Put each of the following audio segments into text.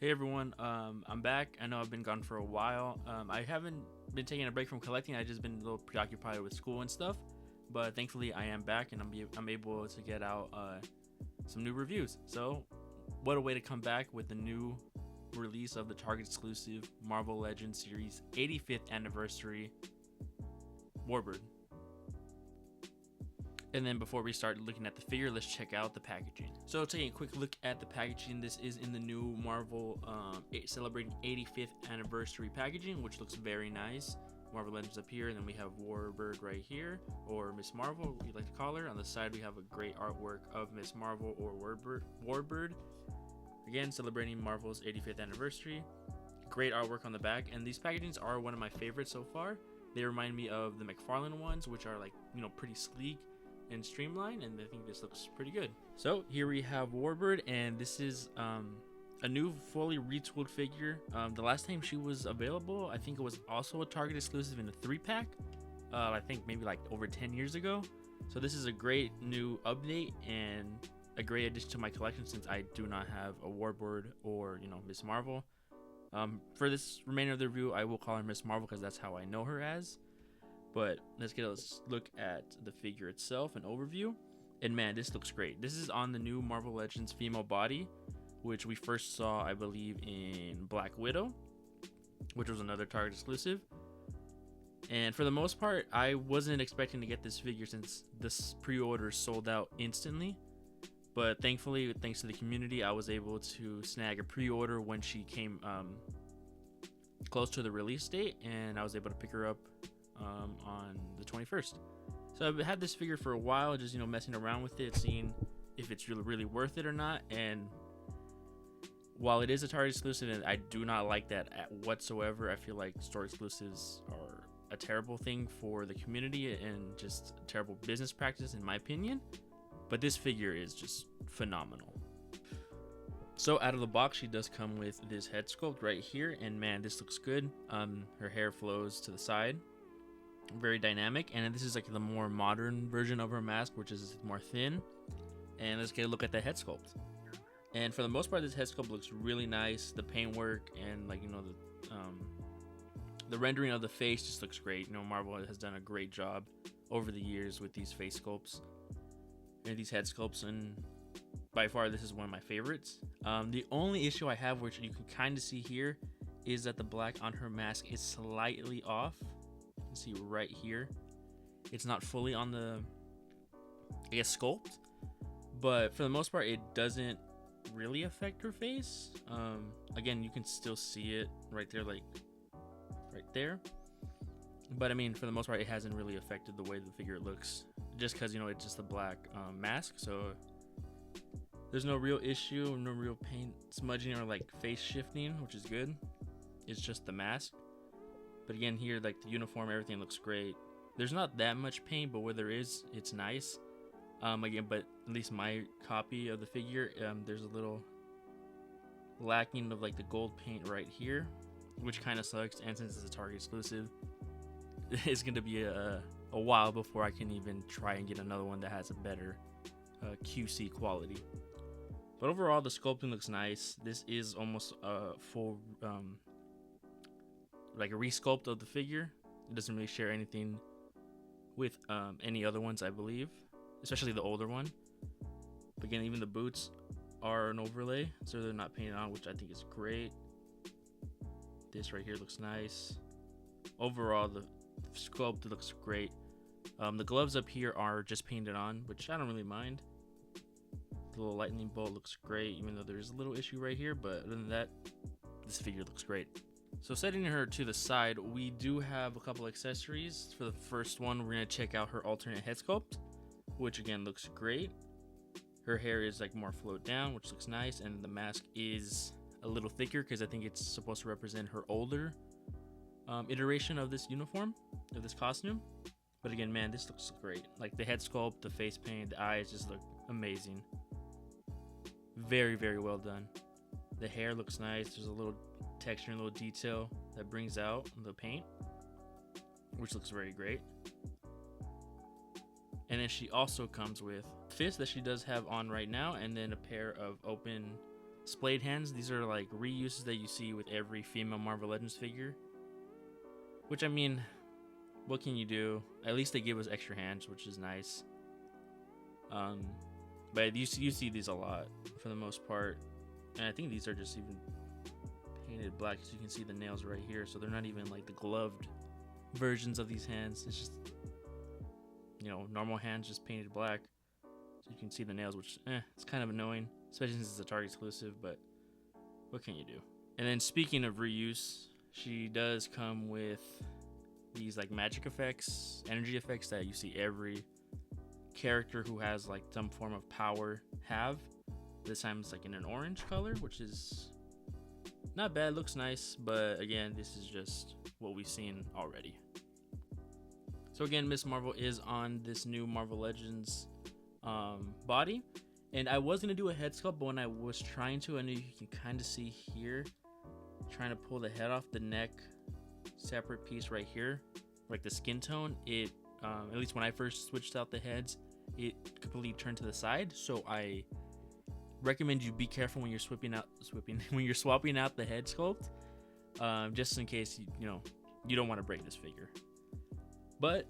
Hey everyone, I'm back. I know I've been gone for a while. I haven't been taking a break from collecting. I just been a little preoccupied with school and stuff. But thankfully, I am back and I'm able to get out some new reviews. So, what a way to come back with the new release of the Target exclusive Marvel Legends series 85th anniversary Warbird. And then before we start looking at the figure, let's check out the packaging. So taking a quick look at the packaging, this is in the new Marvel celebrating 85th anniversary packaging, which looks very nice. Marvel Legends up here, and then we have Warbird right here, or Ms.Marvel, we like to call her. On the side, we have a great artwork of Ms.Marvel or Warbird. Again, celebrating Marvel's 85th anniversary. Great artwork on the back, and these packagings are one of my favorites so far. They remind me of the McFarlane ones, which are like, pretty sleek and streamlined, and I think this looks pretty good. So here we have Warbird, and this is a new fully retooled figure. The last time she was available, I think it was also a Target exclusive in a 3-pack. I think maybe like over 10 years ago. So this is a great new update and a great addition to my collection, since I do not have a Warbird or Ms.Marvel. For this remainder of the review, I will call her Ms.Marvel because that's how I know her as. But let's look at the figure itself, an overview. And man, this looks great. This is on the new Marvel Legends female body, which we first saw, I believe, in Black Widow, which was another Target exclusive. And for the most part, I wasn't expecting to get this figure since this pre-order sold out instantly. But thankfully, thanks to the community, I was able to snag a pre-order when she came close to the release date, and I was able to pick her up on the 21st. So I've had this figure for a while, just messing around with it, seeing if it's really worth it or not. And while it is a Target exclusive, and I do not like that whatsoever, I feel like store exclusives are a terrible thing for the community and just a terrible business practice in my opinion. But this figure is just phenomenal. So out of the box, she does come with this head sculpt right here, and man, this looks good. Her hair flows to the side, very dynamic, and this is like the more modern version of her mask, which is more thin. And let's get a look at the head sculpt. And for the most part, this head sculpt looks really nice. The paintwork and the rendering of the face just looks great. Marvel has done a great job over the years with these face sculpts and these head sculpts, and by far this is one of my favorites. The only issue I have, which you can kind of see here, is that the black on her mask is slightly off. You can see right here, it's not fully on the, sculpt, but for the most part, it doesn't really affect her face. Again, you can still see it right there, like right there. But I mean, for the most part, it hasn't really affected the way the figure looks, just because it's just a black mask. So there's no real issue, no real paint smudging or like face shifting, which is good. It's just the mask. But again, here, like the uniform, everything looks great. There's not that much paint, but where there is, it's nice. Again, but at least my copy of the figure, there's a little lacking of like the gold paint right here, which kind of sucks. And since it's a Target exclusive, it's gonna be a while before I can even try and get another one that has a better QC quality. But overall, the sculpting looks nice. This is almost a full like a resculpt of the figure. It doesn't really share anything with any other ones, I believe, especially the older one. But again, even the boots are an overlay, so they're not painted on, which I think is great. This right here looks nice. Overall, the sculpt looks great. The gloves up here are just painted on, which I don't really mind. The little lightning bolt looks great, even though there's a little issue right here, but other than that, this figure looks great. So setting her to the side, we do have a couple accessories. For the first one, we're going to check out her alternate head sculpt, which again looks great. Her hair is like more flowed down, which looks nice, and the mask is a little thicker because I think it's supposed to represent her older iteration of this uniform, of this costume. But again, man, this looks great. Like the head sculpt, the face paint, the eyes just look amazing. Very, very well done. The hair looks nice. There's a little texture and a little detail that brings out the paint, which looks very great. And then she also comes with fists that she does have on right now, and then a pair of open splayed hands. These are like reuses that you see with every female Marvel Legends figure. Which, I mean, what can you do? At least they give us extra hands, which is nice. But you see these a lot for the most part. And I think these are just even painted black, so you can see the nails right here. So they're not even like the gloved versions of these hands. It's just, you know, normal hands just painted black. So you can see the nails, which it's kind of annoying, especially since it's a Target exclusive, but what can you do? And then speaking of reuse, she does come with these like magic effects, energy effects that you see every character who has like some form of power have. This time it's like in an orange color, which is not bad, looks nice, but again, this is just what we've seen already. So again, Ms. Marvel is on this new Marvel Legends body, and I was gonna do a head sculpt, but when I was trying to, I know you can kind of see here, trying to pull the head off the neck, separate piece right here, like the skin tone, it at least when I first switched out the heads, it completely turned to the side. So I recommend you be careful when you're swapping out the head sculpt, just in case you don't want to break this figure. But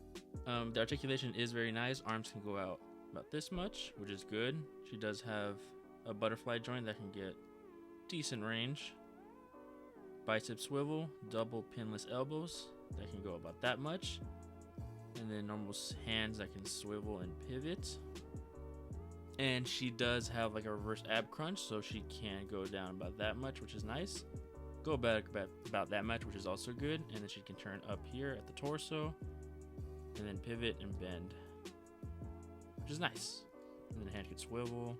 the articulation is very nice. Arms can go out about this much, which is good. She does have a butterfly joint that can get decent range. Bicep swivel, double pinless elbows that can go about that much, and then normal hands that can swivel and pivot. And she does have like a reverse ab crunch, so she can go down about that much, which is nice. Go about that much, which is also good. And then she can turn up here at the torso, and then pivot and bend, which is nice. And then the hand can swivel.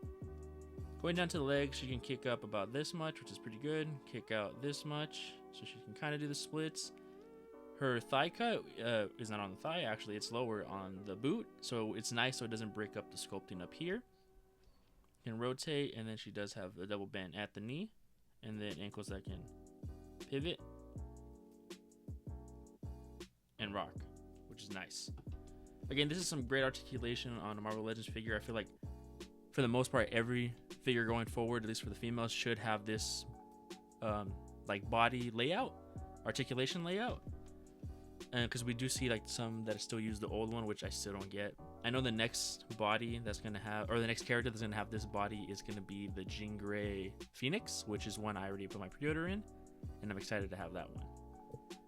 Going down to the legs, she can kick up about this much, which is pretty good. Kick out this much, so she can kind of do the splits. Her thigh cut is not on the thigh, actually. It's lower on the boot, so it's nice so it doesn't break up the sculpting up here. Can rotate, and then she does have a double bend at the knee, and then ankles that can pivot and rock, which is nice. Again, this is some great articulation on a Marvel Legends figure. I feel like for the most part, every figure going forward, at least for the females, should have this like body layout, articulation layout. Because we do see like some that still use the old one, which I still don't get. I know the next body that's gonna have, or the next character that's gonna have this body is gonna be the Jean Grey Phoenix, which is one I already put my pre-order in, and I'm excited to have that one.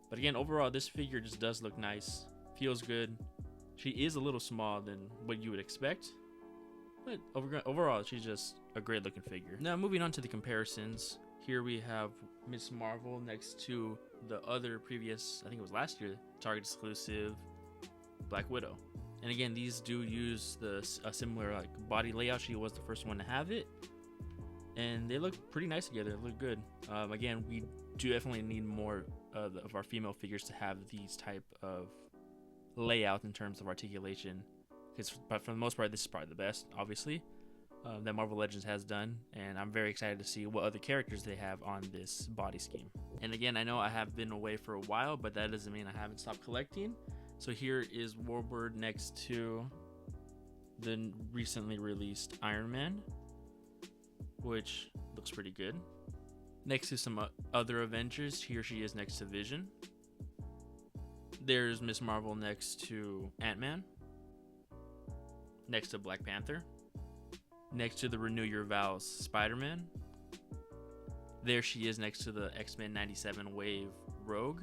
But again, overall, this figure just does look nice, feels good. She is a little small than what you would expect, but overall, she's just a great looking figure. Now, moving on to the comparisons. Here we have Ms. Marvel next to the other previous, I think it was last year, Target exclusive Black Widow. And again, these do use a similar like body layout. She was the first one to have it, and they look pretty nice together. They look good. Again, we do definitely need more of our female figures to have these type of layout in terms of articulation. But for the most part, this is probably the best, obviously, that Marvel Legends has done, and I'm very excited to see what other characters they have on this body scheme. And again, I know I have been away for a while, but that doesn't mean I haven't stopped collecting. So here is Warbird next to the recently released Iron Man, which looks pretty good. Next to some other Avengers, here she is next to Vision. There's Ms. Marvel next to Ant-Man. Next to Black Panther. Next to the Renew Your Vows Spider-Man. There she is next to the X-Men 97 Wave Rogue.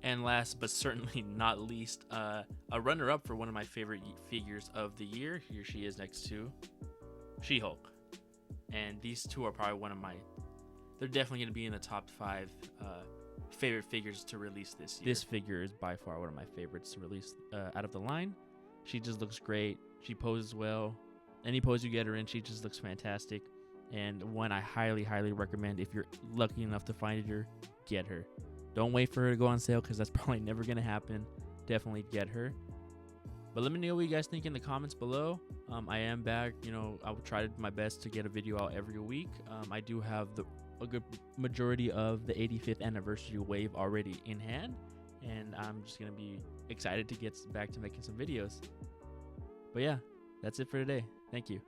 And last but certainly not least, a runner-up for one of my favorite figures of the year. Here she is next to She-Hulk. And these two are probably they're definitely going to be in the top 5 favorite figures to release this year. This figure is by far one of my favorites to release out of the line. She just looks great. She poses well. Any pose you get her in, she just looks fantastic. And one I highly, highly recommend. If you're lucky enough to find her, get her. Don't wait for her to go on sale, because that's probably never going to happen. Definitely get her. But let me know what you guys think in the comments below. I am back. I will try my best to get a video out every week. I do have a good majority of the 85th anniversary wave already in hand, and I'm just going to be excited to get back to making some videos. But yeah, that's it for today. Thank you.